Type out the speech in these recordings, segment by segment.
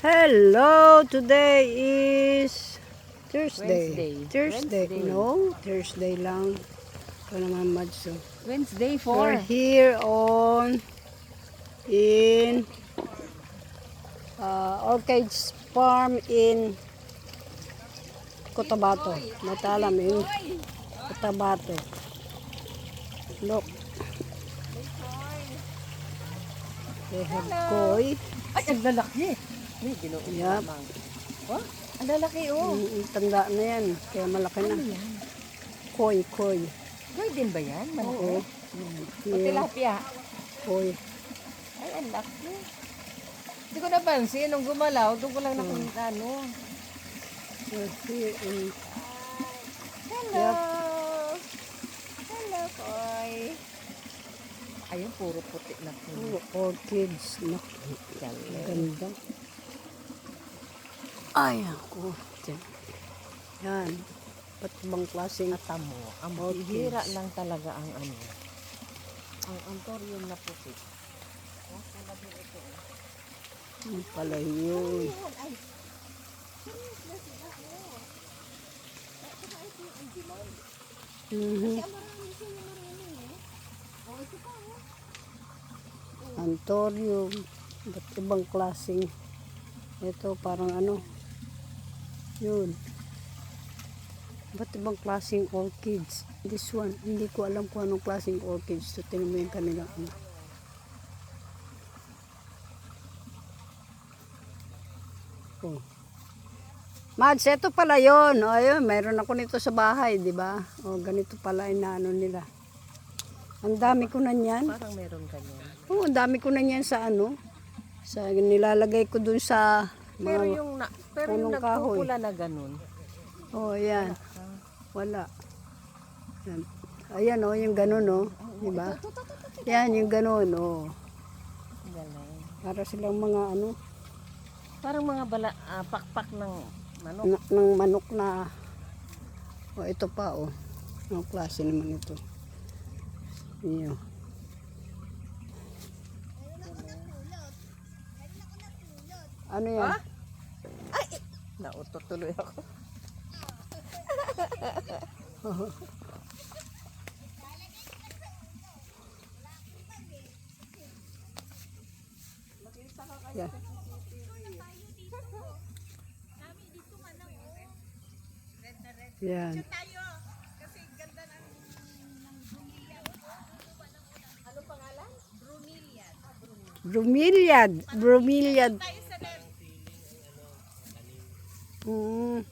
Hello, today is Thursday. Wednesday. Thursday. Wednesday. No, Thursday lang. Ito naman, Madso. Wednesday We're 4. here in Orchids Farm in Cotabato. Matalam in Cotabato. Look. They have koi. Ay, ang lalaki. May ginoon Yup. lamang. Oh, ang lalaki oh. Tanda na yan. Kaya malaki na. Ano yan? Koi. Goy din ba yan? Malaki? Oo. O tilapia? Koi. Ay, ang laki. Hindi ko napansin. Nung gumalaw, doon ko lang nakita ano. We're here in Hello! Hello, Koy. Ayun, puro puti na po. orchids. Naku, ganda. Ay, ako. Yan. Ba't ibang klaseng At mo, ang orchids. bihira lang talaga ang ano. Ang antorium na puti. Oh, talaga ito. pala yun. Ay, Mhm. Antorium. Ba't ibang klaseng ito parang ano yun. Ba't ibang klaseng orchids? This one, hindi ko alam kung anong klaseng orchids. So, tingnan mo yung kanila. Oh. Mads, ito pala yun. O, ayun, mayroon ako nito sa bahay, di ba? O, ganito pala inaano nila. Ang dami ko na niyan. parang meron ganyan. Oo, ang dami ko na niyan sa ano. Sa nilalagay ko dun sa Pero mga... yung punong kahoy. nagpupula na ganun. Oh, yan. Wala. Yan. Ayan oh, yung ganun oh. Di ba? Yan, yung ganun oh. Galing. Para silang mga ano, Parang mga pakpak ng manok. ng manok na. Oh, ito pa oh. Anong klase naman ito? Iyo. Ano yan? Nautot tuloy ako. Yan. Yan. Bromeliad. Bromeliad. Mm.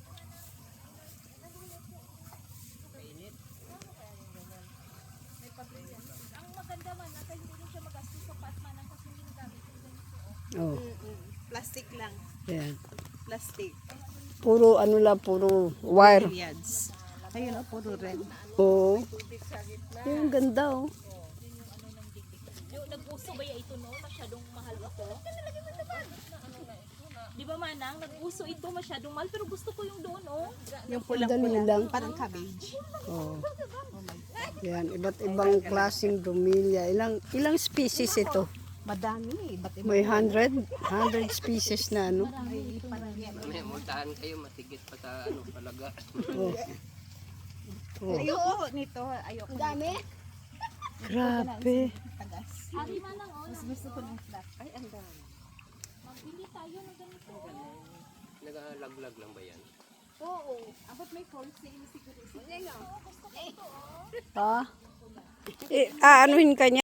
Oh, Plastic lang. yan. Plastic. Puro ano lang, puro wire. Yads. Ayun o, puro red. Oo. Yung ganda oh. Nag-uso ba ito no? Masyadong mahal ako. Di ba manang? Nag-uso ito masyadong mahal pero gusto ko yung doon oh. Yung Dali pulang-pula. lang. Parang cabbage. Oh. Yan, iba't ibang klaseng bromelia. Ilang species ito? Madami. Ba't iba? May 100 species na ano. May multahan kayo, matigit pa sa ano, palaga. Oh. Oh. Ayoko nito. Ayoko dami. Grabe. Tagas. Ari manang oh. Mas gusto ko ng flat. Ay, ang dami. Magbili tayo ng ganito. Nagalaglag lang ba yan? Oo. Abot may calls na siguro. Ha? Aanuhin ka niya.